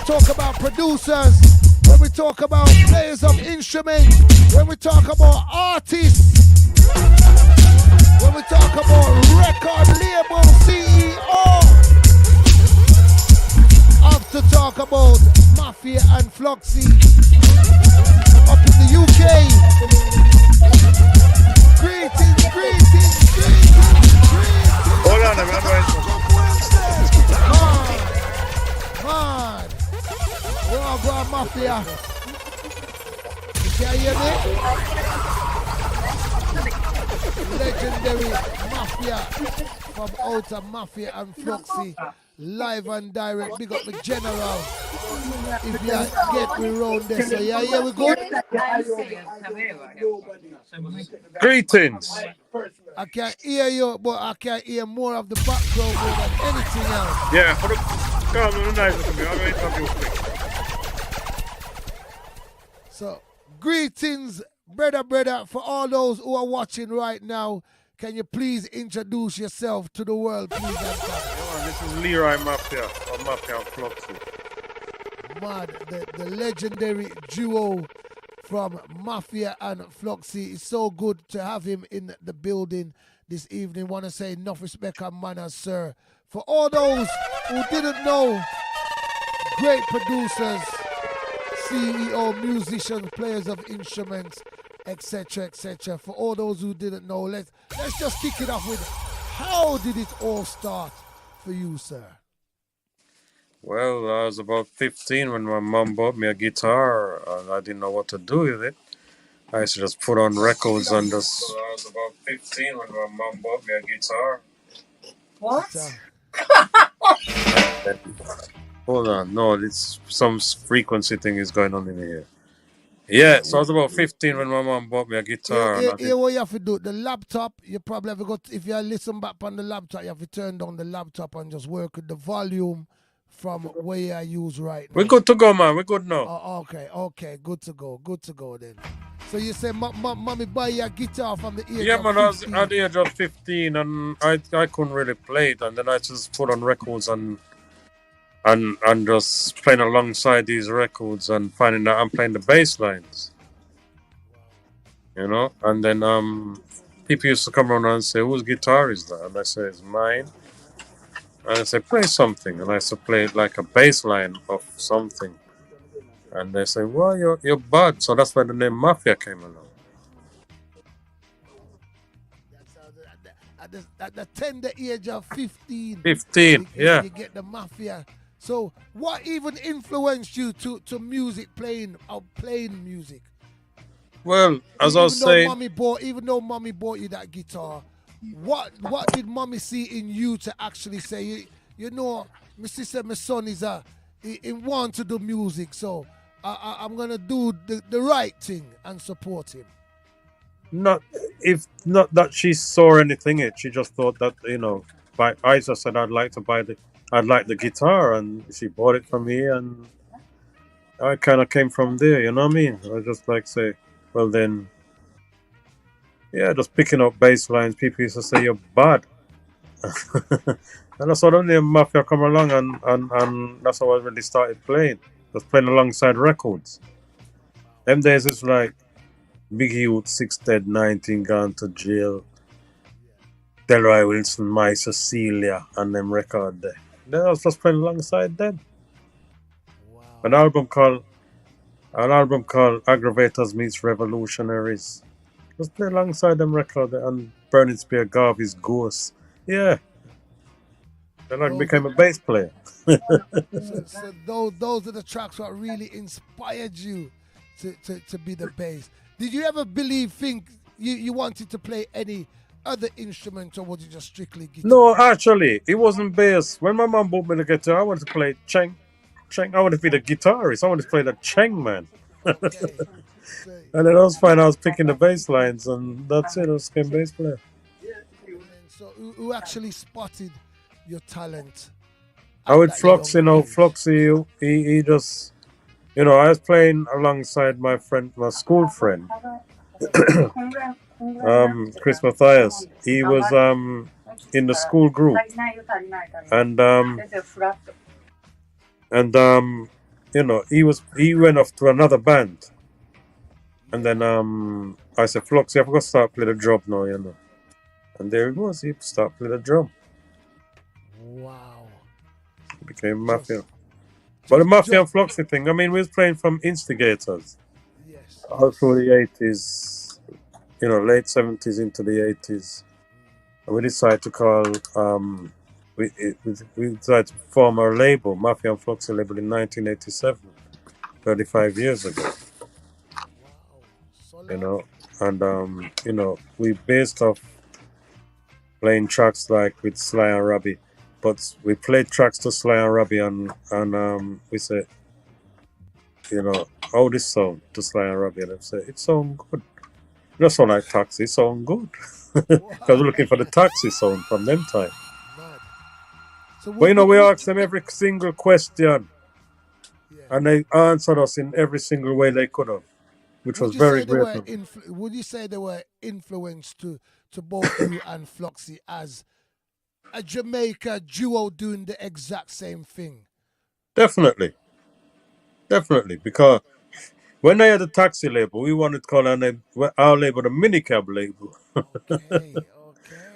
talk about producers, when we talk about players of instruments, when we talk about artists, when we talk about record label CEO, have to talk about Mafia and Fluxy up in the UK. Greetings. Hold on, man. Man. Whoa, go on, Mafia. You can hear me? Legendary Mafia from Outer Mafia and Fluxy. Live and direct. Big up the general. If you get me round there, so yeah, here we go. Greetings. I can hear you, but I can hear more of the background more than anything else. Yeah, come on, nice to me. I'll interview quick. So, greetings, brother, for all those who are watching right now. Can you please introduce yourself to the world, please? This is Leroy Mafia from Mafia Fluxy. Mad, the legendary duo from Mafia and Fluxy. It's so good to have him in the building this evening. Want to say enough respect and manners, sir. For all those who didn't know, great producers, CEO, musicians, players of instruments, etc. For all those who didn't know, let's just kick it off with, how did it all start for you, sir? Well, I was about 15 when my mom bought me a guitar, and I didn't know what to do with it. I used to just put on records and just... Well, I was about 15 when my mom bought me a guitar. What? Hold on, no, it's some frequency thing is going on in here. Yeah, so I was about 15 when my mom bought me a guitar. Yeah, what you have to do, the laptop, you probably have to go, if you listen back on the laptop, you have to turn down the laptop and just work with the volume from where I use right now. We're good to go, man. We're good now. Oh, okay. Good to go then. So you say, mommy buy you a guitar from the age Yeah, of man, 15. I was at the age of 15 and I couldn't really play it. And then I just put on records and just playing alongside these records and finding that I'm playing the bass lines. You know? And then people used to come around and say, whose guitar is that? And I say, it's mine. And I say, play something. And I used to play it like a bass line of something. And they say, well, you're bad. So that's why the name Mafia came along. At the tender age of 15. 15, yeah. You get the Mafia. So what even influenced you to music, playing music? Well, as I was saying... Even though mommy bought you that guitar, what did mommy see in you to actually say, you know, my sister, my son he want to do music, so I'm going to do the right thing and support him? Not that she saw anything in it. She just thought that, you know, I just said I'd like the guitar, and she bought it for me, and I kind of came from there, you know what I mean? I just like say, well then, yeah, just picking up bass lines. People used to say you're bad. And that's how the name Mafia come along, and that's how I really started playing. Just playing alongside records. Them days it's like Big Youth, 6 Dead, 19 Gone to Jail, Delroy Wilson, My Cecilia, and them record there. Then I was just playing alongside them. Wow. An album called Aggravators Meets Revolutionaries. Just play alongside them record there, and Burning Spear Garvey's Ghost. Yeah. Then I became a bass player. so those are the tracks that really inspired you to be the bass. Did you ever think you wanted to play any other instrument, or was it just strictly guitar? No, actually, it wasn't bass. When my mom bought me the guitar, I wanted to play cheng. I wanted to be the guitarist. I wanted to play the cheng, man. Okay. And then I was fine. I was picking the bass lines, and that's it. I was became bass player. So who actually spotted your talent? I would Fluxy, Fluxy, he just, you know, I was playing alongside my school friend, Chris Matthias. He was in the school group, and he went off to another band, and then I said, Fluxy, I've got to start playing the drum now, And there he was. He started playing the drum. Wow. He became Mafia. But the Mafia and Fluxy thing, I mean, we was playing from Instigators. Yes. All through the 80s, late 70s into the 80s. And we decided to call, we decided to form our label, Mafia and Fluxy label, in 1987, 35 years ago. Wow. And, we based off playing tracks like with Sly and Robbie. But we played tracks to Sly and Robbie, and we said, how this sound to Sly and Robbie, and they said, it sound good. It don't sound like Taxi, it sound good. Because we're looking for the Taxi sound from them time. So but we asked them every single question, and they answered us in every single way they could have, which was very grateful. Would you say they were influenced to both you and Fluxy as a Jamaica duo doing the exact same thing? Definitely, because when they had the Taxi label, we wanted to call our label the Minicab label. Okay.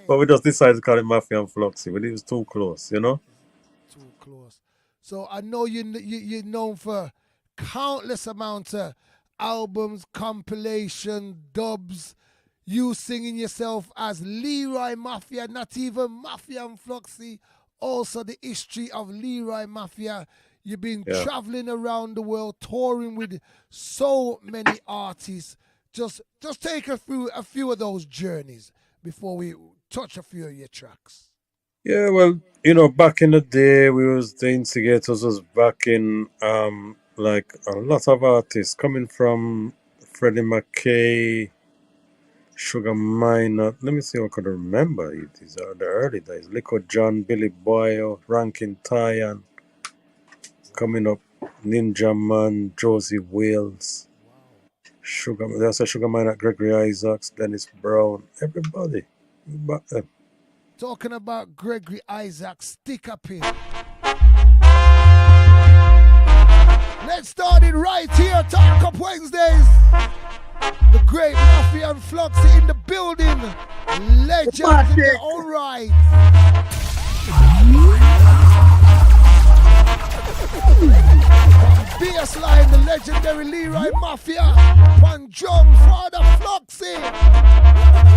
But we just decided to call it Mafia and Fluxy, but it was too close, Too close. So I know you're known for countless amounts of albums, compilation, dubs. You singing yourself as Leroy Mafia, not even Mafia and Fluxy. Also the history of Leroy Mafia. You've been traveling around the world, touring with so many artists. Just take us through a few of those journeys before we touch a few of your tracks. Yeah, well, back in the day, the Instigators was back in like a lot of artists coming from Freddie McKay, Sugar Minor. Let me see what I could remember. These are the early days. Lico John, Billy Boyle, Rankin Tyan. Coming up, Ninja Man, Josie Wales, that's a Sugar Minor, Gregory Isaacs, Dennis Brown, everybody. Back then. Talking about Gregory Isaacs, stick up in. Let's start it right here, Talk Up Wednesdays. The great Mafia and Fluxy in the building. Legends in their own right. Bassline, the legendary Leroy Mafia. One drum for the Fluxy.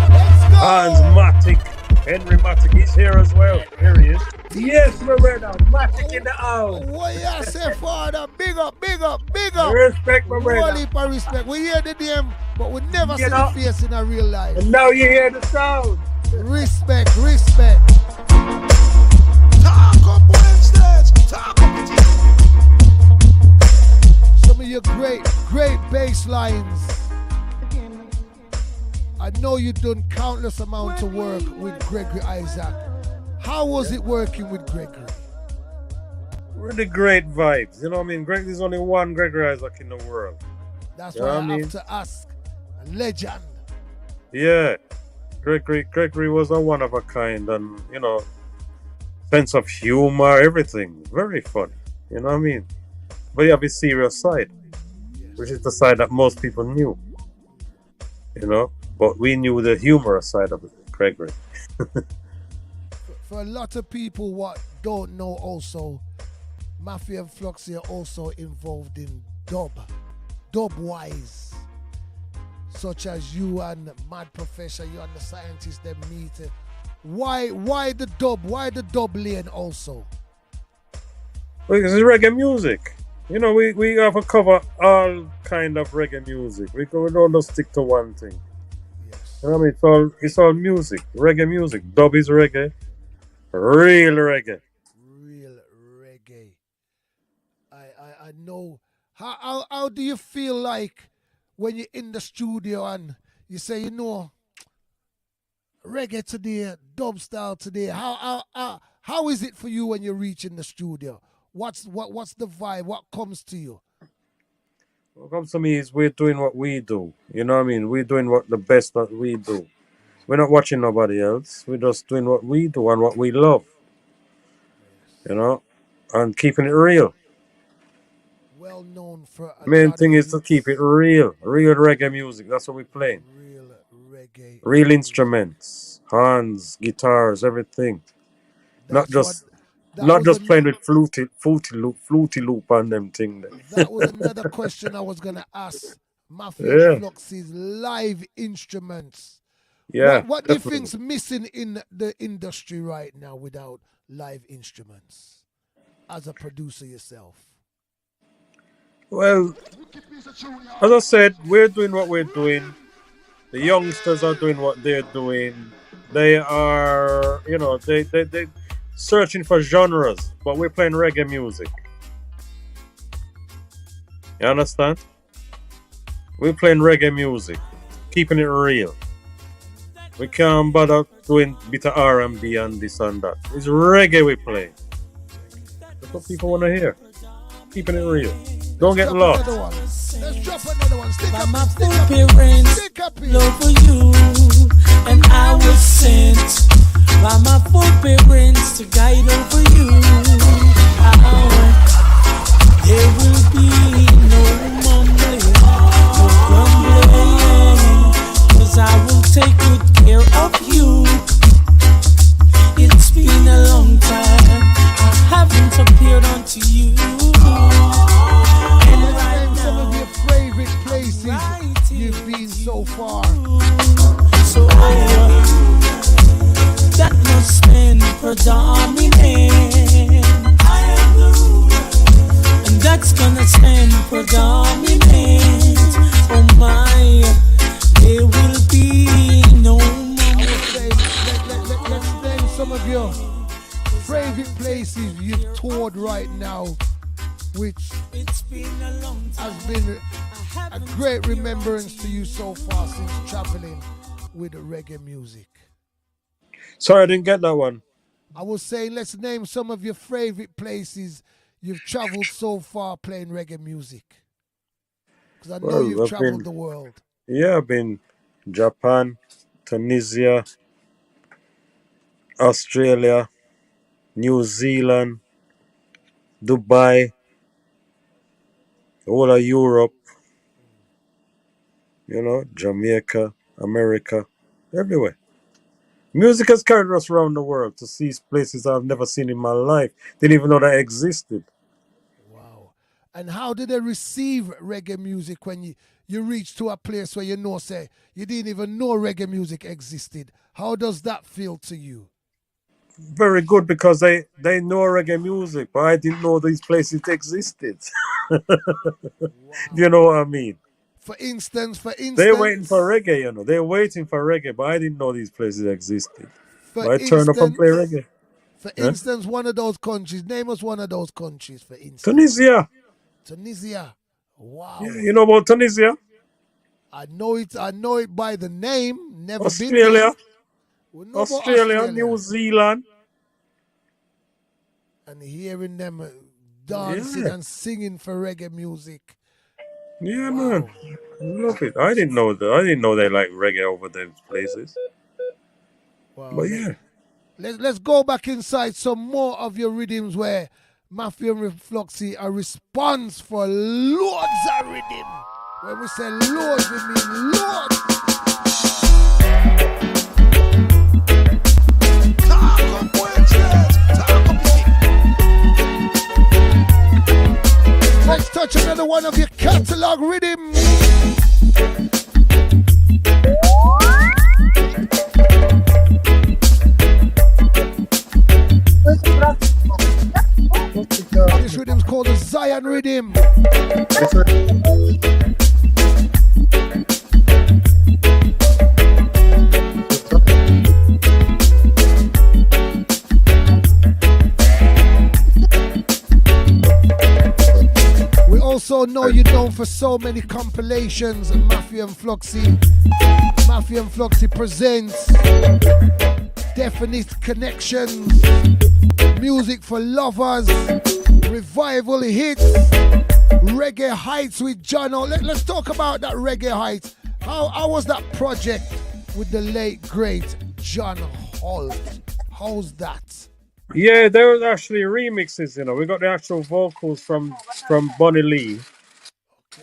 Let's go. Hans Matic. Henry Matic, he's here as well. Here he is. Yes, Loretta. Matic in the house. What you say, Father? Big up. Respect, Loretta. One heap of respect. We hear the name, but we never see the face in a real life. And now you hear the sound. Respect. Talk Up Wednesdays. Talk Up. Some of your great bass lines. I know you've done countless amounts of work with Gregory Isaac. How was it working with Gregory? Really great vibes. You know what I mean? There's only one Gregory Isaac in the world. That's why I have to ask. A legend. Yeah. Gregory was a one of a kind, and sense of humor, everything. Very funny. You know what I mean? But you have his serious side, which is the side that most people knew. But we knew the humorous side of Gregory. For a lot of people what don't know also, Mafia and Fluxy are also involved in dub-wise. Such as you and Mad Professor, you and the scientists, they meet. Why the dub? Why the dub lane also? Well, it's reggae music. We have to cover all kind of reggae music. We don't just stick to one thing. Yes. You know what I mean? It's all music, reggae music. Dub is reggae, real reggae. I know. How do you feel like when you're in the studio and you say, reggae today, dub style today? How is it for you when you reach in the studio? What's the vibe? What comes to you? What comes to me is we're doing what we do. You know what I mean? We're doing the best that we do. We're not watching nobody else. We're just doing what we do and what we love. And keeping it real. well known for a Main lot thing of is to keep it youths. real reggae music. That's what we're playing. Real reggae Real music. instruments, horns, guitars, everything. Not That's what. just That not was just an. playing with fluty loop on them thing. That was another question I was gonna ask. Mafia Yeah, Fluxy's live instruments. yeah, What do you definitely. think's missing in the industry right now without live instruments? As a producer yourself. Well, as I said, we're doing what we're doing. The youngsters are doing what they're doing. They are, they searching for genres, but we're playing reggae music. You understand? We're playing reggae music, keeping it real. We can't bother doing bit of R&B and this and that. It's reggae we play. That's what people want to hear. Keeping it real. Don't get Drop lost. another one. Let's drop another one. Stick By up, my stick up, footprints, stick up here. love for you, and I was sent by my footprints to guide over you. There will be no mumbling, no grumbling, 'cause I will take good care of you. It's been a long time I haven't appeared unto you. And Let's right name some of now, your favorite places you've been so far. so that must spend predominant, and that's gonna stand predominant. Oh my, there will be no more. Let's name some of your favorite places you've toured right now, which It's been a long time. has been a great remembrance to you so far since traveling with reggae music. Sorry, I didn't get that one. I was saying, let's name some of your favorite places you've traveled so far playing reggae music. Because I know Well, you've traveled the world. I've been Japan, Tunisia, Australia, New Zealand, Dubai, all of Europe, Jamaica, America, everywhere. Music has carried us around the world to see places I've never seen in my life. Didn't even know they existed. Wow. And how did they receive reggae music when you reach to a place where say, you didn't even know reggae music existed? How does that feel to you? Very good, because they know reggae music, but I didn't know these places existed. You know what I mean? For instance, They're waiting for reggae, They're waiting for reggae, but I didn't know these places existed. for But I turn up and play instance, reggae. for Huh? instance, one of those countries. Name us one of those countries, for instance. Tunisia. Tunisia. Wow. You know about Tunisia? I know it by the name. Never been Australia. there. We know about Australia, New Zealand. And hearing them dancing Yeah. and singing for reggae music. Yeah, Wow. man. Love it. I didn't know that. I didn't know they like reggae over those places. Wow. But yeah. Let's go back inside some more of your rhythms where Mafia Fluxy a response for loads of rhythm. When we say loads, we mean loads. Talk up Wednesdays. Talk up Let's touch another one of your catalog rhythms. This rhythm's called the Zion rhythm. We also know you're known for so many compilations. Mafia and Fluxy. Mafia and Fluxy presents Definite Connections, Music for Lovers, Revival Hits, Reggae Heights with Jono. Let's talk about that Reggae Heights. How was that project with the late great John Holt? How's that? Yeah, there was actually remixes. We got the actual vocals from Bonnie Lee,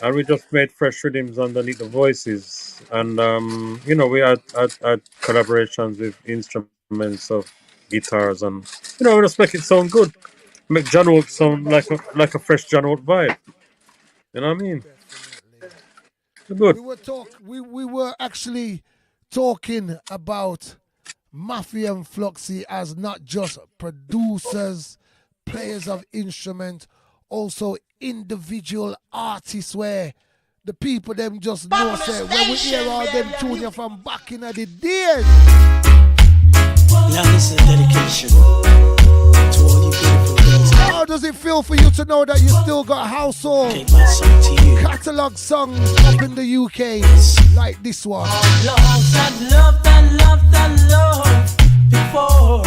and we just made fresh rhythms underneath the voices. And we had collaborations with instruments of guitars, and we just make it sound good. Make John Oak sound like a fresh John Oak vibe. You know what I mean? Definitely. Good. We were actually talking about Mafia and Fluxy as not just producers, players of instrument, also individual artists where the people them just know say when we hear all them tunes from back in the days. Now this is a dedication to all you beautiful girls. How does it feel for you to know that you still got household Take my song to you. catalog songs up in the UK like this one? Love before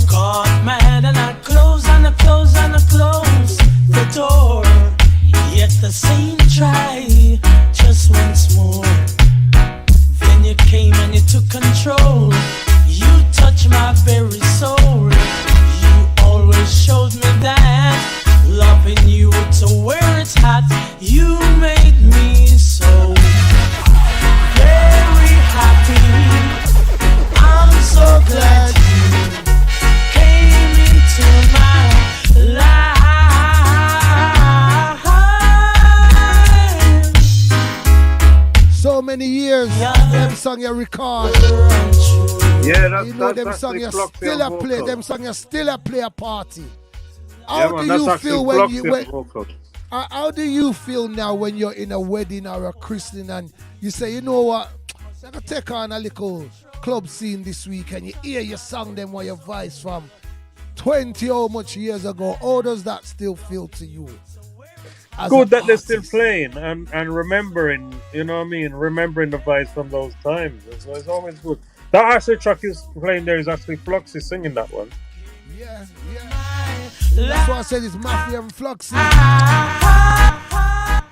got mad and I close the door. Yet the same try just once more. Then you came and you took control. You touched my very soul. You always showed me that loving you to where it's hot. You made me so very happy. I'm so glad you came into my life. So many years, them song you record. Yeah, You know them song you still a play. Them song you still a play a party. Yeah, How man, do that's you actually feel when you Fluxy vocals. how do you feel now when you're in a wedding or a christening and you say, you know what, I'm gonna take on a little club scene this week and you hear your song them or your voice from 20 how much years ago? How does that still feel to you? As Good an that they're still artist? playing and remembering, you know what I mean? Remembering the vibes from those times. It's always good. That actually track is playing there is actually Fluxy singing that one. Yeah. That's why I said it's Mafia and Fluxy.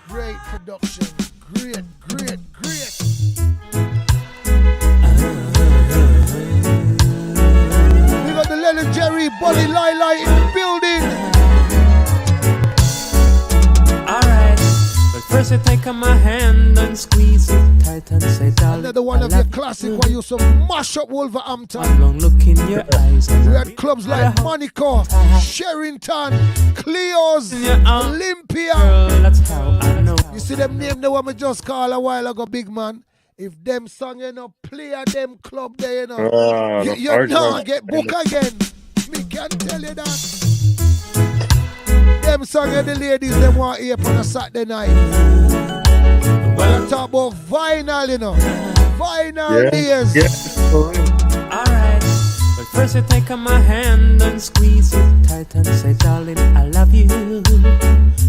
Great production. Great. We got the legendary Bonnie Lila in the building. Alright, but first you take my hand and squeeze it tight and say, darling, Another one I of your love classic you. where you used to mash up One Wolverhampton. long look in your eyes and We had clubs like Monaco, Sherrington, Cleo's, in your arms, Olympia. girl, that's how I know. You see them name the one we just called a while ago, big man. If them song play at them club there, you not get book again. Me can tell you that. Them song the ladies them want here on a Saturday night. Well, I talk about vinyl, vinyl days. Yeah, for real. Alright, but first you take my hand and squeeze it tight and say, darling, I love you.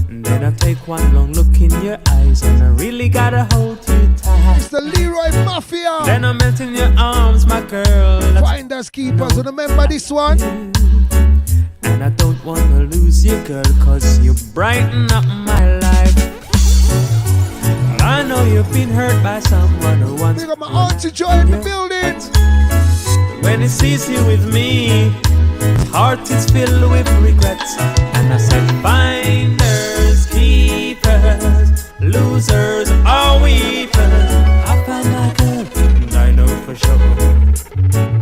And then I take one long look in your eyes and I really gotta hold you tight. It's the Leroy Mafia. Then I melt in your arms, my girl. Finders keepers. Remember this one? And I don't wanna lose you, girl, cause you brighten up my life. I know you've been hurt by someone who wants We got my auntie Joy in the building. when he sees you with me, his heart is filled with regrets. And I said, finders, keepers, losers, or weepers. I found my girl, and I know for sure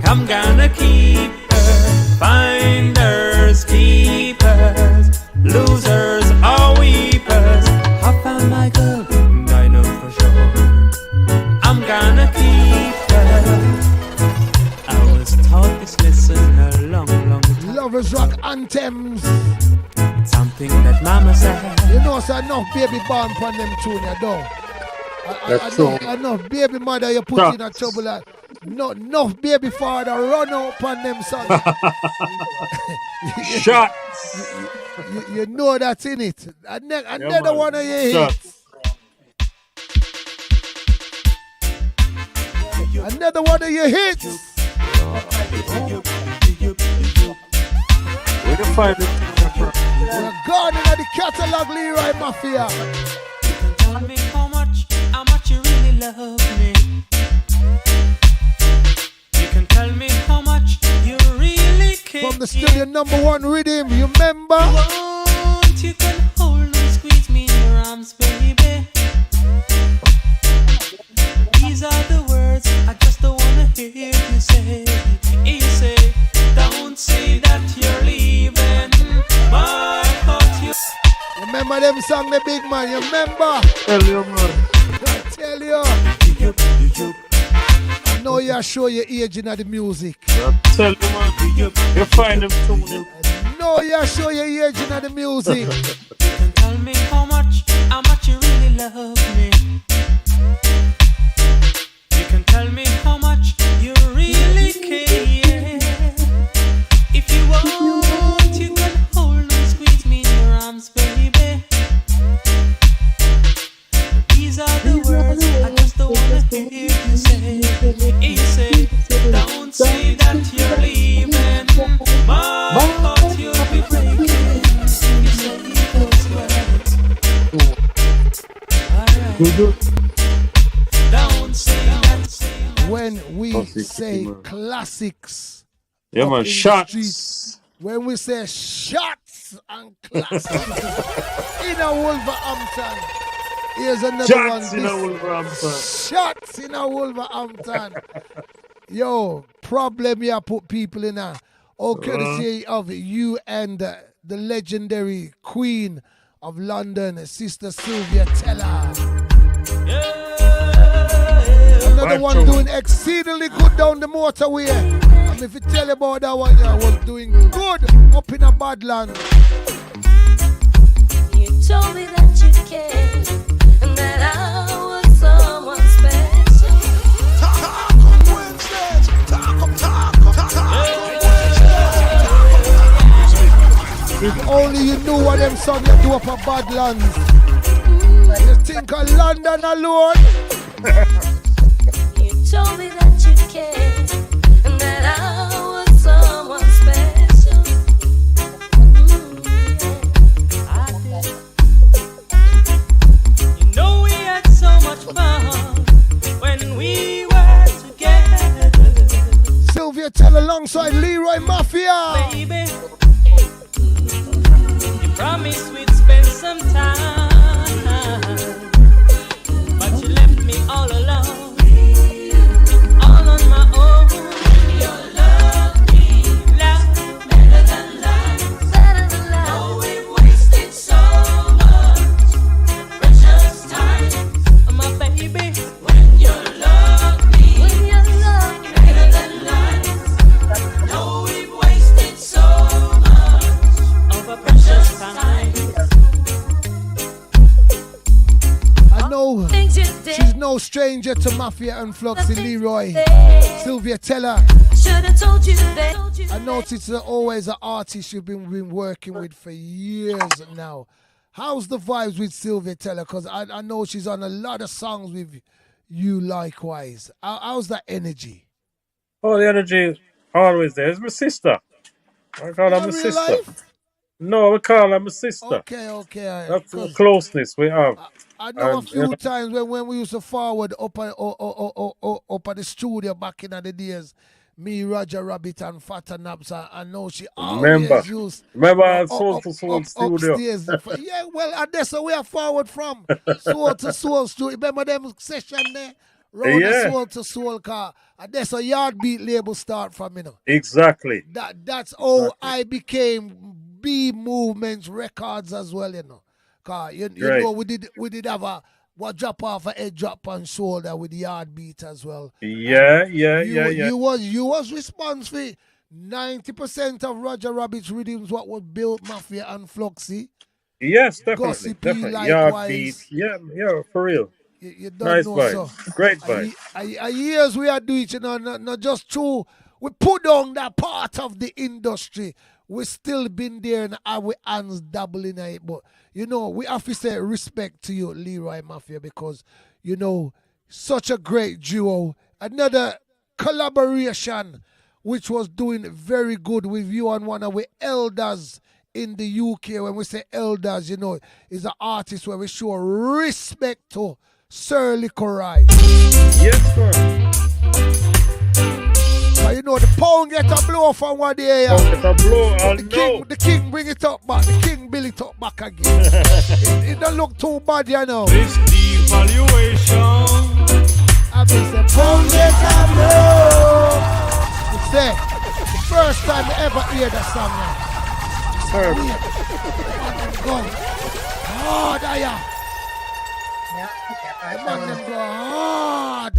I'm gonna keep her. Finders, keepers, losers, or weepers. I found my girl, and I know for sure I'm gonna keep her. I was taught this lesson a long time. Lovers rock anthems. Something that mama said. You know, so enough baby born upon them tune, you know. That's true. Enough baby mother you put in a trouble. Enough baby father run out upon them sons. Shots. You know that's in it. Another man. one of your hits. Shots. Another one of your hits. We can find it. We're gone into the catalog, Leroy Mafia. Tell me how much you really love me. You can tell me how much you really care. From from the studio #1 rhythm. You remember? Want you can hold and squeeze me in your arms, baby. These are the words I just don't wanna hear you say. You say, don't say that you're leaving. My heart, you. Remember them song, the big man? You remember? Tell you, man. I tell you. I know you show your age in the music. I tell you, man. You find them too. I know you show your age in the music. You can tell me how much you really love me. You can tell me how much you really care. If you want, you can hold and squeeze me in your arms, baby. These are the words I just don't wanna hear you say. You say, don't say that you're leaving. My heart you'll be breaking. You say those words. Alright. Don't say that. When we Classic, say man. classics, Yeah, up man. in the Shots. streets, when we say shots and classics in a Wolverhampton, here's another Shots one. in a This- Wolverhampton. Shots in a Wolverhampton. Yo, problem you put people in a. Oh, courtesy of you and the legendary Queen of London, Sister Sylvia Teller. Another one Macho. doing exceedingly good down the motorway. And if you tell you about that one, I was doing good up in a badland. You told me that you cared and that I was someone special. TalkUpWednesdays. If only you knew what them song you do up a badlands. You think of London alone? You told me that you cared and that I was someone special. I did. You know we had so much fun when we were together, Sylvia Tell alongside Leroy Mafia. baby. You promised we'd spend some time, but you left me all alone, all on my own. Your love me, love better than life. Better than life. Oh, we wasted so much precious time, my baby. When you love me, When you love me, better than life. No, we've wasted so much of a precious time. I know things you did. she's no stranger to Mafia and Fluxy. Leroy. Sylvia Teller. Should have told you that. I noticed that always an artist you've been working with for years now. How's the vibes with Sylvia Teller? Because I know she's on a lot of songs with you likewise. How's that energy? Oh, the energy is always there. It's my sister. I call her In my real sister. life? No, I call her my sister. Okay. That's the 'Cause closeness we have. I know a And, few times when we used to forward up at the studio back in the days, me, Roger Rabbit, and Fata Naps, I know she always Remember used our Soul to Soul studio. upstairs. Yeah, well, that's where we are forward from. Soul to Soul studio. Remember them session there? Round the Yeah. Soul to Soul car. And that's a yard beat label start from, you know. Exactly. That's how I became B Movements Records as well, you know. Cause you Great. know we did have a what drop off a head drop on shoulder with the yard beat as well. Yeah. You was responsible. 90% of Roger Rabbit's rhythms what was built Mafia and Fluxy. Yes, definitely. Gossipy Definitely. Yard likewise. beat. Yeah, for real. You don't Nice know vibe. so. Great vibe. A years we are doing it, you know, not just true. We put down that part of the industry. We still been there and our hands dabbling in it. But, you know, we have to say respect to you, Leroy Mafia, because, you know, such a great duo. Another collaboration which was doing very good with you and one of our elders in the UK. When we say elders, you know, is an artist where we show respect to Sir 𝐲𝐿𝐿𝐿. Yes, sir. you know the pound get a blow from one day. Oh, get a blow, I know. The king bring it up back. The king bill it up back again. it don't look too bad, you know. This devaluation. I mean, the pound get a blow. You say, the first time I ever hear that song. Sir. Go hard, Aya. The man them go hard.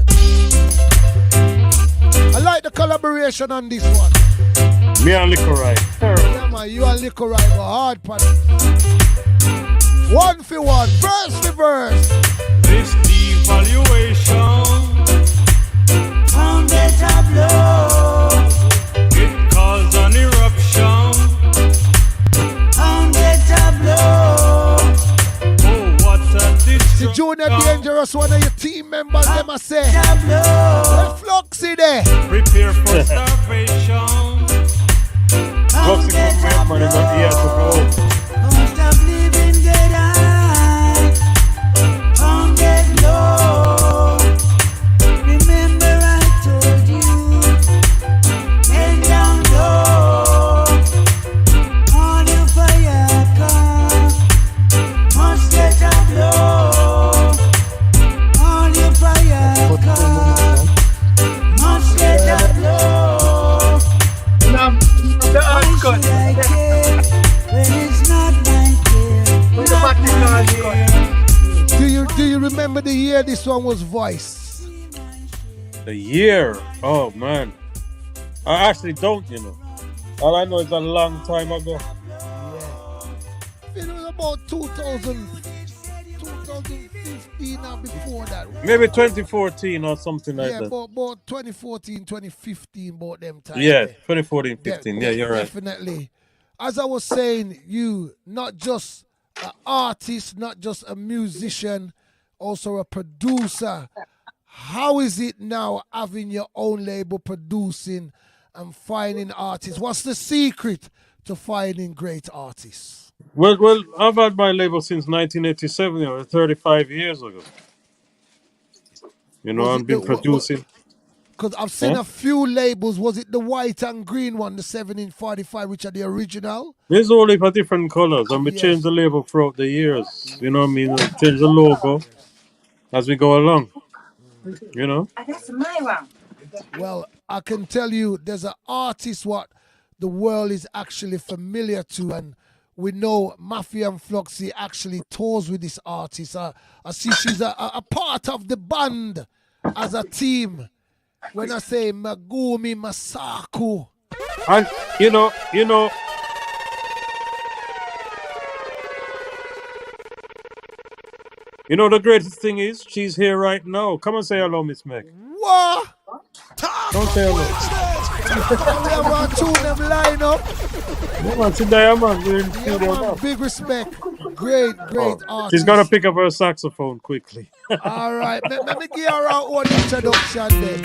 I like the collaboration on this one. Me and Liquorite. Yeah, man, you and Liquorite go hard, pan. One for one, verse for verse. This devaluation. Pound get a blow. It caused an eruption. Pound get a blow. Oh, what a The destruction. Junior Dangerous, one of your team members, them I say. A blow. Where Fluxy there? Prepare for starvation. Fluxy could make money, but he has to go. Cost of living get high. Pound get low. Remember I told you. Bend down low. On your fire car. Must get a blow. On your fire car. Must get a blow. Why should I care when it's not my care? Do you remember the year this one was voiced? The year. Oh, man. I actually don't, you know. All I know is a long time ago. It was about 2015 or before that. Maybe 2014 or something like Yeah, that. about 2014, 2015, about them times. Yeah, 2014, 15. Yeah, you're right. Definitely. As I was saying, you not just an artist, not just a musician, also a producer. How is it now having your own label, producing and finding artists? What's the secret to finding great artists? Well, I've had my label since 1987, you know, 35 years ago. You know, Was I've it been the- producing. Because I've seen Huh? a few labels. Was it the white and green one, the 7-in-45, which are the original? There's all heap of different colors, and we Yes. change the label throughout the years. You know what I mean? We change the logo as we go along. You know? Well, I can tell you there's an artist what the world is actually familiar to, and we know Mafia and Fluxy actually tours with this artist. I see she's a part of the band as a team. When I say Magumi Masako, And you know, the greatest thing is she's here right now. Come and say hello, Miss Meg. what? Don't say hello. We have our two them line up. Yeah, man, sit there, man. We're in the Yeah, studio man, now. big respect. Great artist. She's gonna pick up her saxophone quickly. All right, let me give her our own introduction then.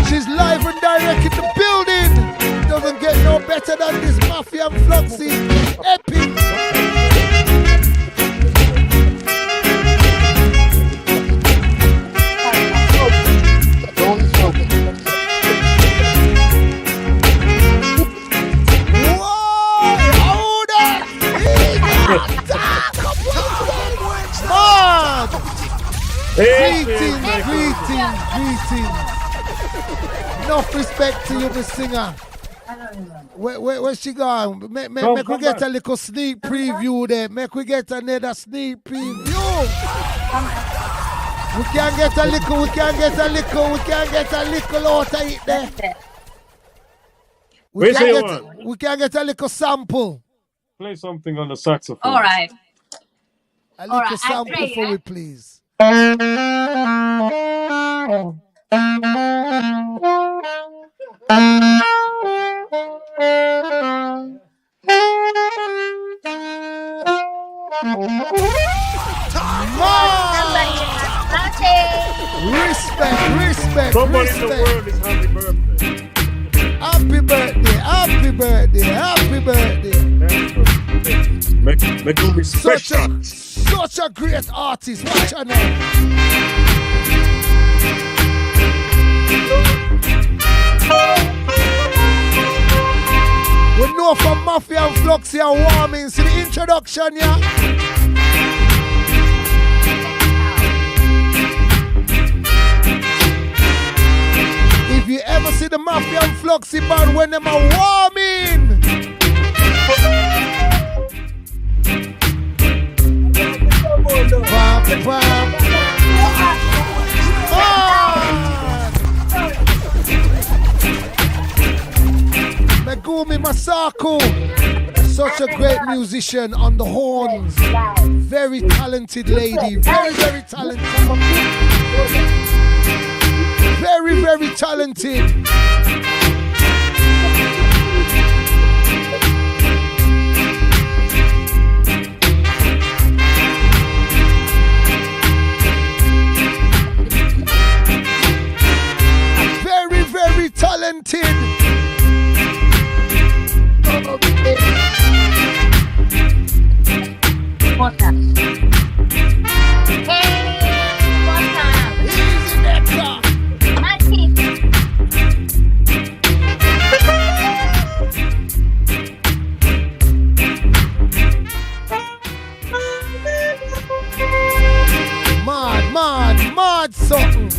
She's live and direct in the building. Doesn't get no better than this Mafia and Fluxy. Epic. Greetings. Enough respect to you, the singer. Where's she gone? Make we get a little sneak preview there. Make we get another sneak preview. We can get a little out of it there. We can get a little sample. Play something on the saxophone. All right. A little right, I sample play, for yeah? me, please. Respect. Somebody in the world is happy birthday. Happy birthday. Make you respect. Such a great artist. Watch her now. We know from Mafia and Fluxy and Warming. See the introduction, yeah? If you ever see the Mafia and Fluxy band when them are warming. Bam, bam. Megumi Masako, such a great musician on the horns. Very talented lady, very, very talented. Very, very talented. Very, very talented. Mad something.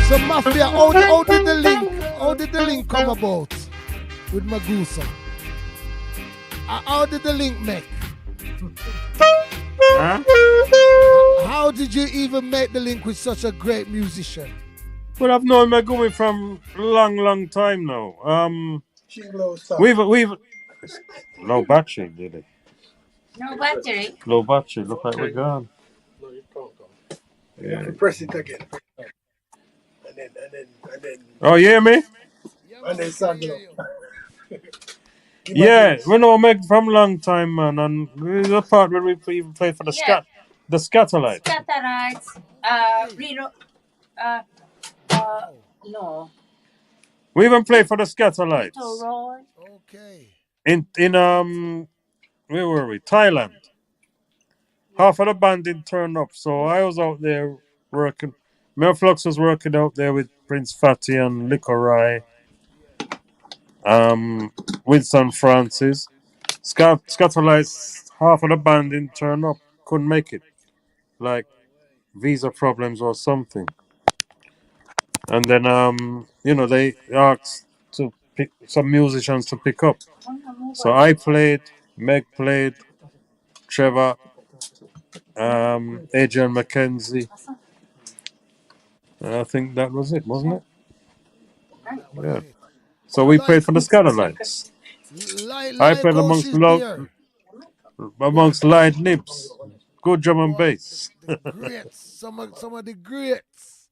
So Mafia, how did the link come about with Magusa? How did the link make? Huh? How did you even make the link with such a great musician? Well, I've known Megumi from a long time now. We've low battery, did it? No battery. Low battery. Look like we're gone. You have to press it again. And then. Oh, you hear me? And then sound it up. Yeah, we know Meg from long time, man, and the part where we even played for the Scatterlight. Scatterites. No. We even played for the Scatterlights. Okay. In where were we? Thailand. Half of the band didn't turn up, so I was out there working. Mel Flux was working out there with Prince Fatty and 𝐿𝐿 Winston Francis. Scatterlights, half of the band didn't turn up, couldn't make it. Like visa problems or something. And then they asked to pick some musicians to pick up. So I played, Meg played, Trevor, Adrian McKenzie. I think that was it, wasn't it? Yeah. So we played for the Scatterlights. I played amongst Light Nibs. Good drum and bass. Greats. Some of the greats.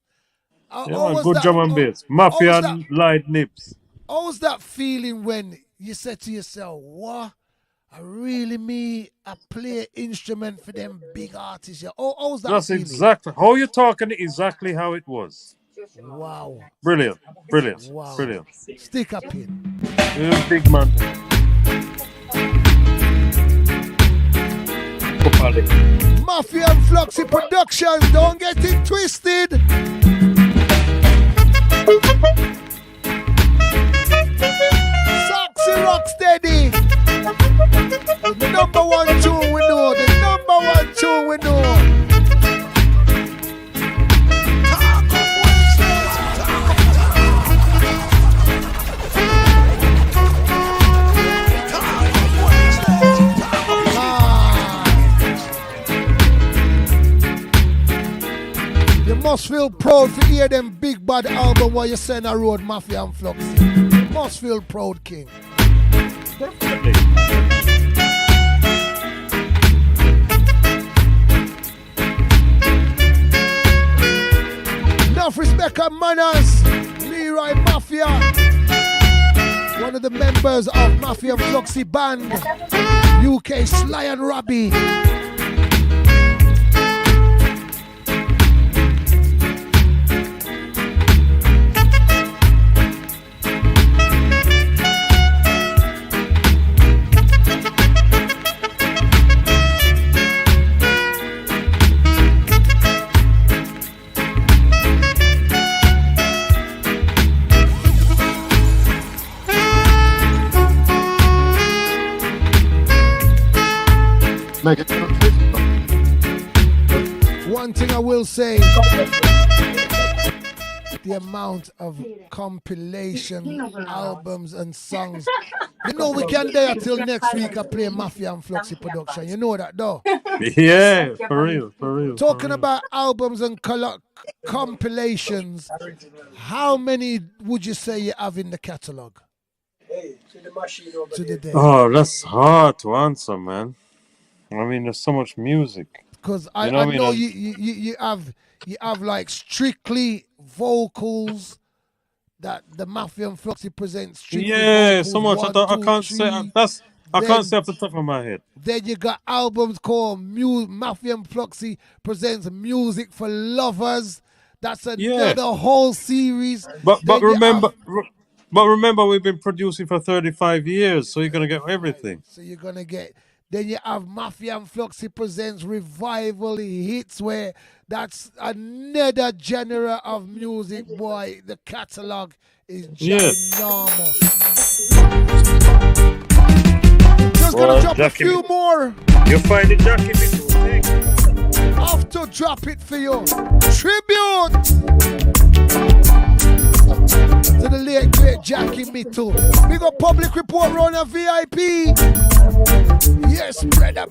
Good drum and bass. Mafia and Light Nibs. How was that feeling when you said to yourself, what? I play instrument for them big artists. Yeah. How was that feeling? Exactly. How you talking exactly how it was. Wow. Brilliant. Wow. Brilliant. Stick up in. You're a big man. Mafia and Fluxy Productions, don't get it twisted. Soxy Rocksteady. The number one tune we know. You must feel proud to hear them big bad album while you send a road Mafia and Fluxy. You must feel proud, King. Definitely. Enough respect and manners. Leroy Mafia, one of the members of Mafia and Fluxy band, UK Sly and Robbie. One thing I will say, the amount of compilation albums and songs. You know we can there till next week I play Mafia and Fluxy production. You know that though? Yeah, for real. Talking about albums and compilations, how many would you say you have in the catalogue? To the day. Oh, that's hard to answer, man. I mean, there's so much music. Because I know you have like strictly vocals that the Mafia and Fluxy presents. Yeah, so much. I can't say that's. I can't say off the top of my head. Then you got albums called Mafia and Fluxy presents music for lovers. That's another whole series. But remember, we've been producing for 35 years, so you're gonna get everything. So you're gonna get. Then you have Mafia and Fluxy presents revival hits, where that's another genre of music, boy. The catalog is ginormous. Just gonna drop a few more. You find the Jackie Me Too thing. Have to drop it for you. Tribute to the late great Jackie Me Too. We got public report on a VIP. Yes, brother.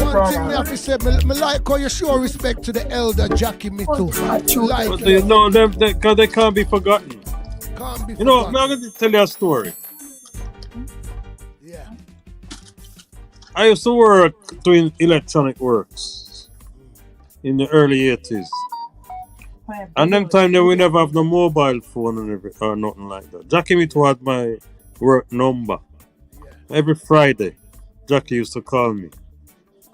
One thing me have to say, me like how you show respect to the elder Jackie Me Too. Like, but they can't be forgotten. You know, I'm going to tell you a story. Yeah. I used to work doing electronic works in the early 80s. And them time we never have no mobile phone or nothing like that. Jackie Me Too had my work number. Every Friday, Jackie used to call me.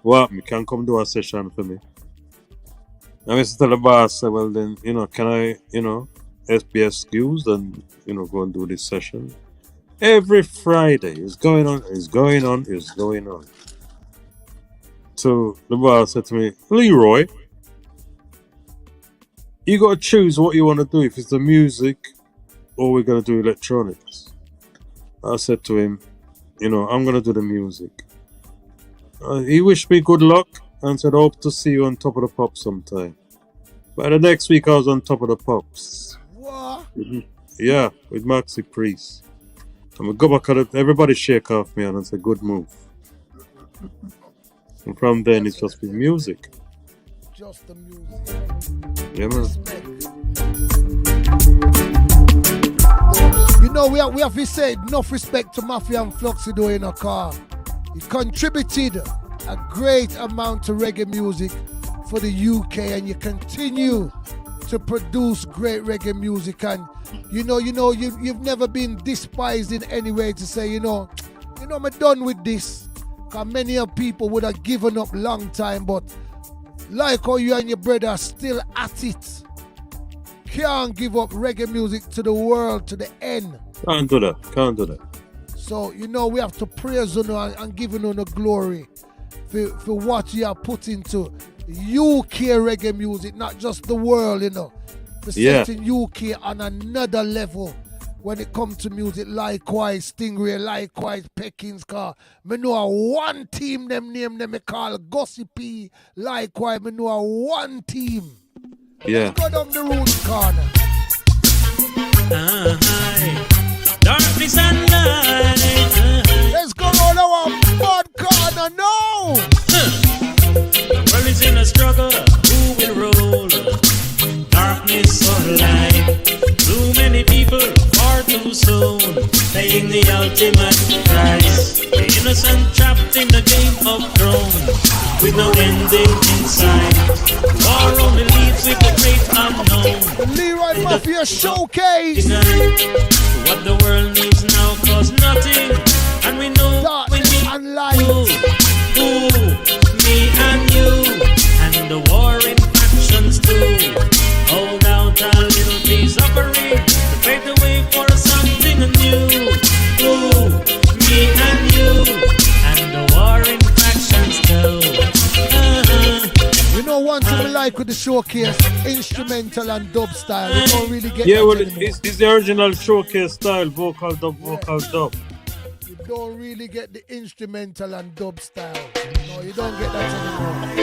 What, me can come do a session for me? I used to tell the boss, well then, can I, be excused and, go and do this session? Every Friday, it's going on. So the boss said to me, Leroy, you got to choose what you want to do, if it's the music or we're going to do electronics. I said to him, I'm going to do the music. He wished me good luck and said, hope to see you on Top of the Pops sometime. But the next week I was on Top of the Pops. What? Yeah, with Maxi Priest. And we go back at it, everybody shake off me and say, good move. And from then it's just been music. Just the music. Yeah, man. We have to say enough respect to Mafia and Fluxy though in a car. He contributed a great amount to reggae music for the UK, and you continue to produce great reggae music. And you've never been despised in any way to say, I'm done with this. Because many of people would have given up long time, but like how you and your brother are still at it. Can't give up reggae music to the world, to the end. Can't do that. So, we have to praise you and give you the glory for what you are put into UK reggae music, not just the world, For setting UK on another level when it comes to music. Likewise, Stingray, likewise, Peckins, car. Me know a one team, them name them, me call Gossipy. Likewise, me know a one team. Yeah. Let's go down the road corner. Darkness and light. Let's go roll our mud corner now. The world is in a struggle. Who will roll? Darkness or light? Too many people, far too soon, paying the ultimate price. The innocent trapped in the game of thrones, with no ending in sight. War only leads with the great unknown. Leroy Mafia Showcase. What the world needs now costs nothing, and we know we need and light. Who, me and you, and the war in factions too. Hold out a little piece of a ring. like with the showcase, instrumental and dub style. You don't really get Yeah, that well, anymore. it's the original showcase style, vocal dub, vocal dub. You don't really get the instrumental and dub style. No, you don't get that anymore.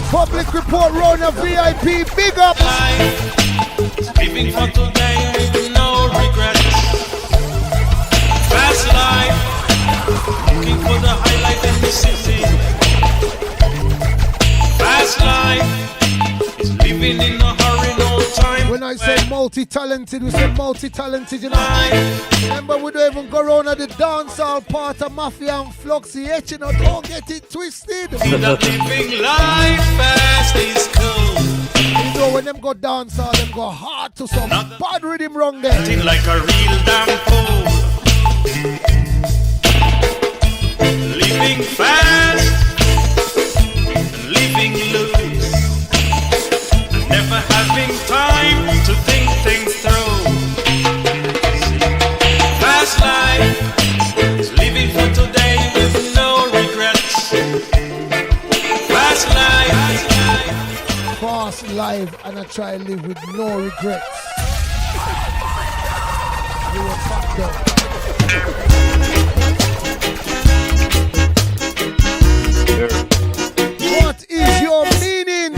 Public report Rona VIP, big up. Living for today with no regrets. Fast life, looking for the highlight in the city. Fast life is living in a hurry, no time. When I say multi-talented, we say multi-talented, you know. Remember, we don't even go around at the dancehall part of Mafia and Fluxy, you know, don't get it twisted. Living life fast is cool. You know, when them go dancehall, them go hard to some bad rhythm wrong there. Acting like a real damn fool. Living fast and living loose. Never having time to think things through. Fast life is living for today with no regrets. Fast life. Fast life, and I try to live with no regrets. You were fucked up. What is your meaning?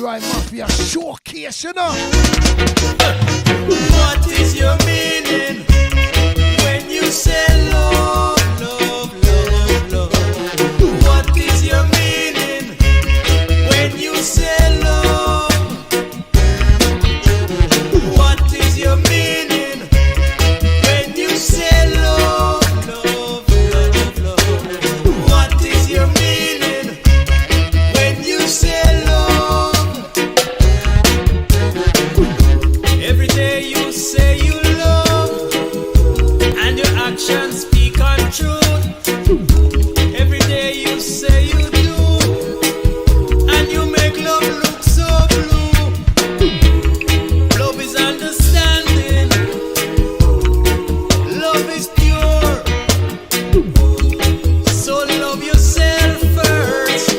Right, Mafia showcase, you know. What is your meaning when you say love, love, love, love? What is your meaning when you say love? What is your meaning when you say love, love, love, love? What is your meaning when you say love? Every day you say you love, and your actions speak untruth. Every day you say you do, and you make love look so blue. Love is understanding, love is pure. So love yourself first,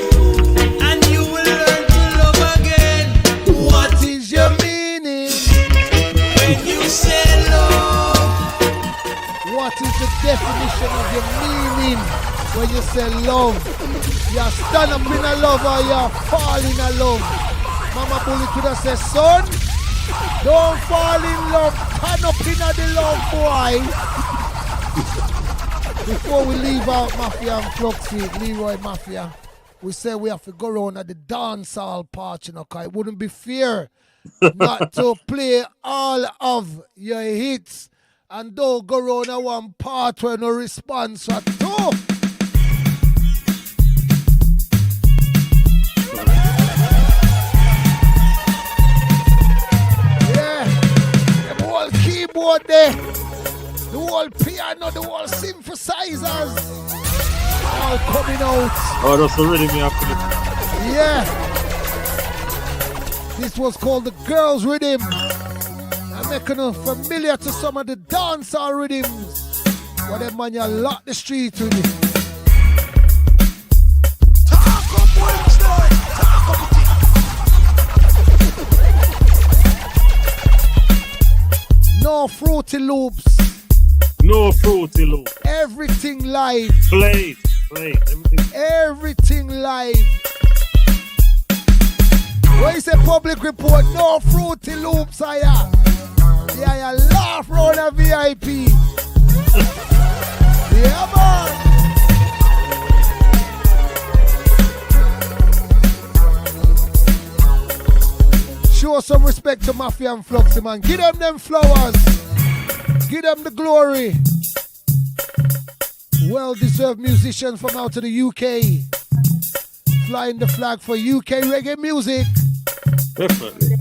and you will learn to love again. What is your meaning when you say love? What is the definition of your meaning when you say love? You stand up in a love or you fall in a love. Mama Bully could have said, son, don't fall in love, stand up in the love, boy. Before we leave out Mafia and Fluxy, Leroy Mafia, we say we have to go around at the dancehall part, you know, because it wouldn't be fair not to play all of your hits and don't go around at one part where no response at all. Yeah, the whole keyboard there, the whole piano, the whole synthesizers, all coming out. Oh, that's the rhythm you have to do. Yeah. This was called the girls' rhythm. I'm making them familiar to some of the dancehall rhythms. What them man you lock the street with it. No Fruity Loops. No Fruity Loops. Everything live. Play, Everything live. What you say public report? No Fruity Loops, I am. Yeah, you laugh round a VIP. Yeah, man. Show some respect to Mafia and Fluxy, man. Give them flowers. Give them the glory. Well-deserved musicians from out of the UK. Flying the flag for UK reggae music. Definitely.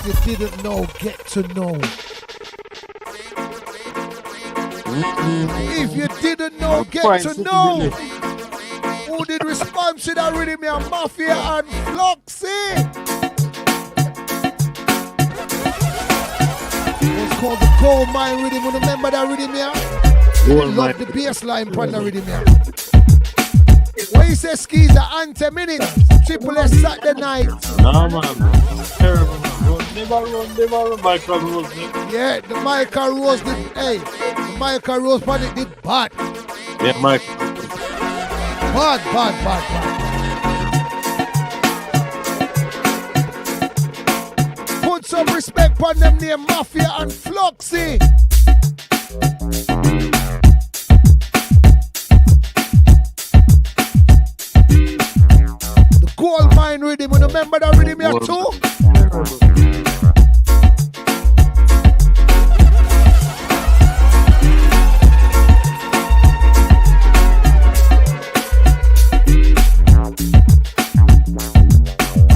If you didn't know, get to know. If you didn't know, get to know. Who did respond to that rhythm here? Mafia and Fluxy. It's called the Gold Mine rhythm. You remember that rhythm here? You love the bass line from the rhythm here. When you say skis, the anthem in it. Triple S Saturday night. Nah, man. Terrible, man. Never run, Michael Rose. Yeah, the Michael Rose did, hey, the Michael Rose party did bad. Yeah, Michael. Bad. Put some respect on them name, Mafia and Fluxy. The Gold Mine rhythm, you remember that rhythm here too?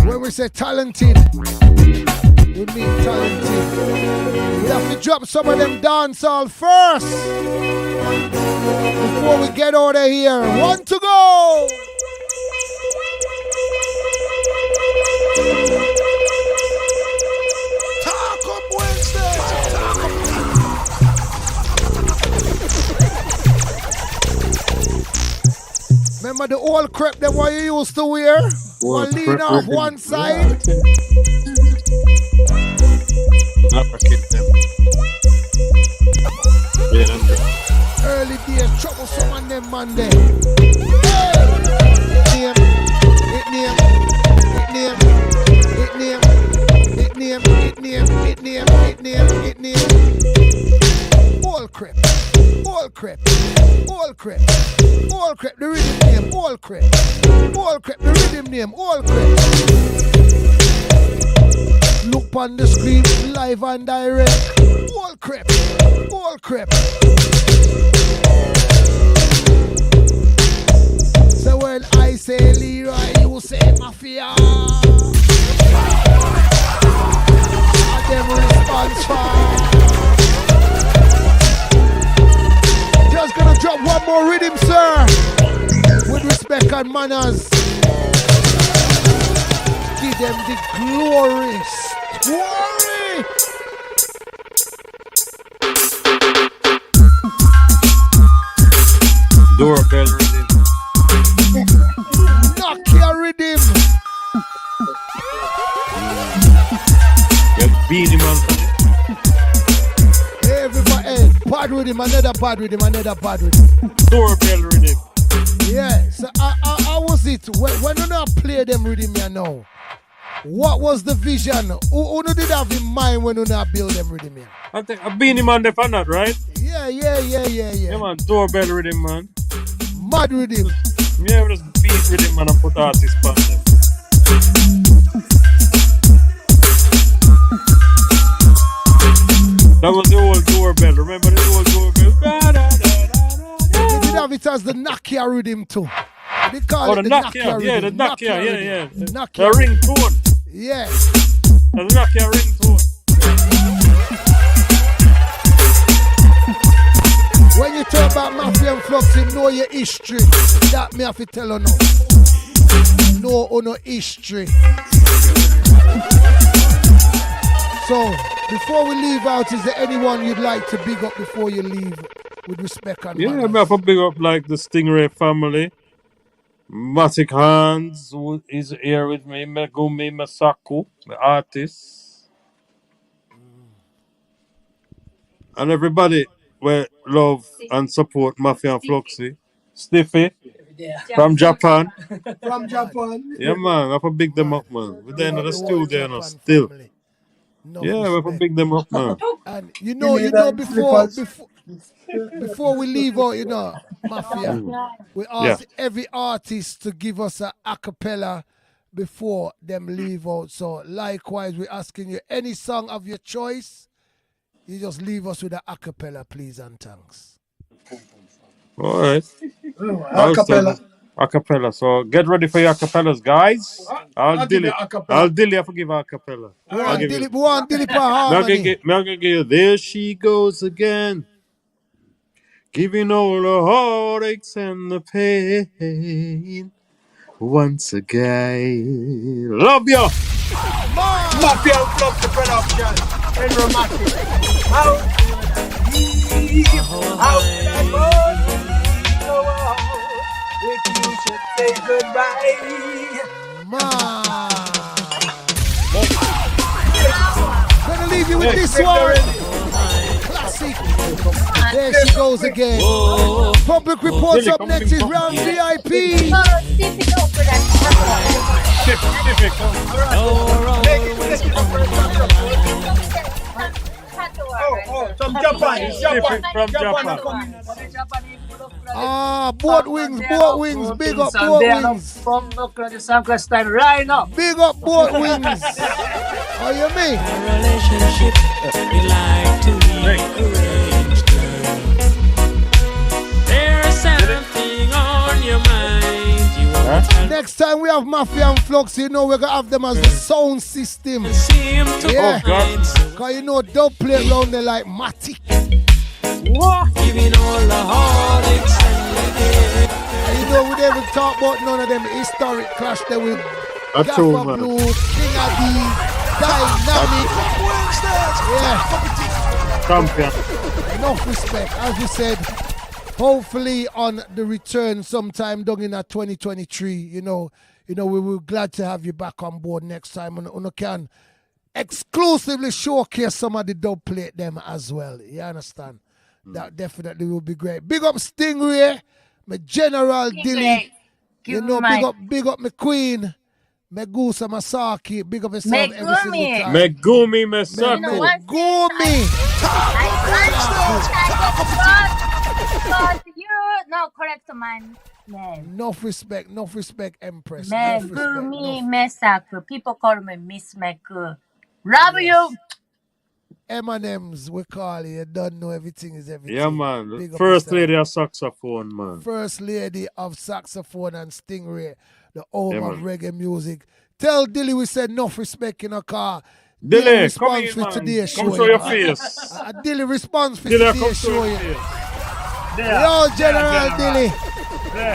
When we say talented, we mean talented. We have to drop some of them dancehall first before we get out of here. One to go. Talk Up Wednesday. Remember the old crepe that what you used to wear? One lean off one side. Early days, troublesome on them Monday. It name. All crepe, the rhythm name, all crepe, the rhythm name, all crepe. Look on the screen, live and direct, all crepe. So when I say Leroy, you say Mafia. And them response fast. Just gonna drop one more rhythm, sir. With respect and manners. Give them the glory. Doorbell rhythm. Knock your rhythm. Yeah, Beanie Man. Everybody, hey, bad rhythm, another bad rhythm. Doorbell rhythm. Yeah, so how was it? When you not play them rhythm here now, what was the vision? Who did have in mind when you not build them rhythm here? I think a Beanie Man they found that, right? Yeah. Yeah, man, doorbell rhythm, man. Mad rhythm. Yeah, we just beat rhythm, man, and put artists on them. That was the old doorbell. Remember the old doorbell? They did have it as the Nokia rhythm too. They call it the Nokia rhythm. Yeah, the Nokia, yeah. Nokia The ringtone. Yeah. The Nokia ringtone. When you talk about Mafia and Fluxy, know your history. That me have to tell you now. Know no history. So, before we leave out, is there anyone you'd like to big up before you leave with respect and Yeah, manners? I have to big up like the Stingray family. Matic Hands who is here with me. Megumi Masaku, the artist. And everybody we love and support Mafia and Fluxy. Stiffy from Japan. Yeah, man, I have to big them up, man. We're there in the studio now, still. Family. No Yeah, we have to respect. big them up, man. And you know, before we leave out, you know, Mafia, we ask every artist to give us a acapella before them leave out. So likewise, we're asking you any song of your choice. You just leave us with a acapella, please and thanks. All right. Acapella. Acapella. So get ready for your acapellas, guys. I'll give you delete. acapella. I'll delete for give acapella. One Dilip for I'm harmony. gonna give you There She Goes Again. Giving all the heartaches and the pain once again. Love you. Mafia Fluxy production. And romantic. How if you should say goodbye. Man. Gonna leave you with this one. Classic. There she goes again. Public reports up next is round VIP. Some Japan. From Japan. Boat wings, big up boat wings. From the San Cristina right now. Big up boat wings. How you mean? Relationship, we like to be arranged, girl. There's something on your mind. You want to Next time we have Mafia and Fluxy, you know we're gonna have them as the sound system. seem to Yeah. find Cause you know they'll play around there like Matic. giving all the heartaches and the pain. And you know we never talk about none of them historic clash there with I told Gaffer man. Blue, King of D, Dynamic. Yeah. Champion. Enough respect. As we said, hopefully on the return sometime down in 2023, you know, we were glad to have you back on board next time. And you can exclusively showcase some of the dub plate them as well. You understand? That definitely will be great. Big up Stingray, my General Dilly. You know, big up my Queen, my Goose and Masaki. Big up yourself every single time. Megumi Mesako. Megumi. Because you no correct man name. Enough respect, Empress. Enough respect, Megumi enough. Mesaku. People call me Miss Meku. Love you. M&M's, we call you. You don't know everything is everything. Yeah, man. Big up First yourself. lady of saxophone, man. First lady of saxophone and Stingray, the home Yeah, of man. reggae music. Tell Dilly we said enough respect in a car. Dilly, come response in, for man. today's Come show. show you your know. face. Dilly response for Dilly, come today's show show. your You. face. Yo, General Dilly.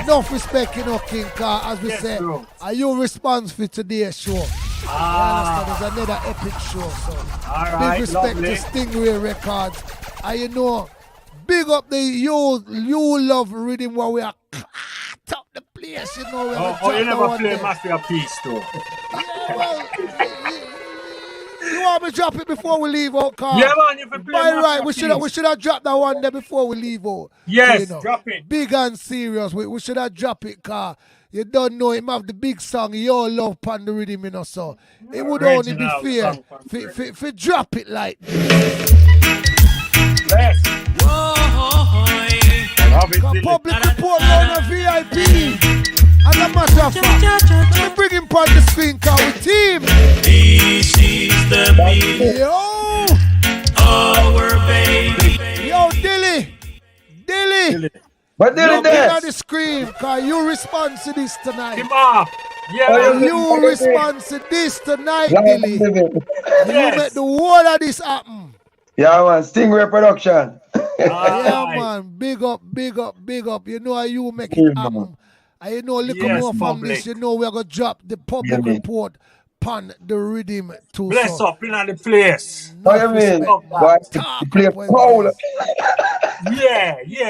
Enough respect, King Car. As we said, are you response for today's show? You understand? It's another epic show. So big respect to Stingray Records. And you know, big up the you love rhythm where we are top the place. You know, we you never play Mafia Peace though. Yeah, well, you want me to drop it before we leave out, Carl? Yeah, man, you can play By Mafia right, we Peace. should have dropped that one there before we leave out. Yes, You know, drop it. big and serious. We should have dropped it, Carl. You don't know him have the big song, Your Love Pan the Rhythm, you know, so it would only be Original fair song, for drop it like this. Yes. Public report on a VIP. And a matter of fact, let me bring him on the screen, Carl, with team. This is the beat, Yo! our baby. Yo, Dilly! But You bring on the screen, cause you respond to this tonight. Him off. Yeah. You respond to this tonight, Dilly. You make the whole of this happen. Yeah, man. Stingray production. Yeah, man. Big up. You know how you make it happen. And you know a little Yes, more from public. this. You know we're going to drop the public Yeah, report pan the rhythm too. Bless so up in the place. What do you mean? respect. Boy, Talk you play up, foul. Wednesdays. Yeah.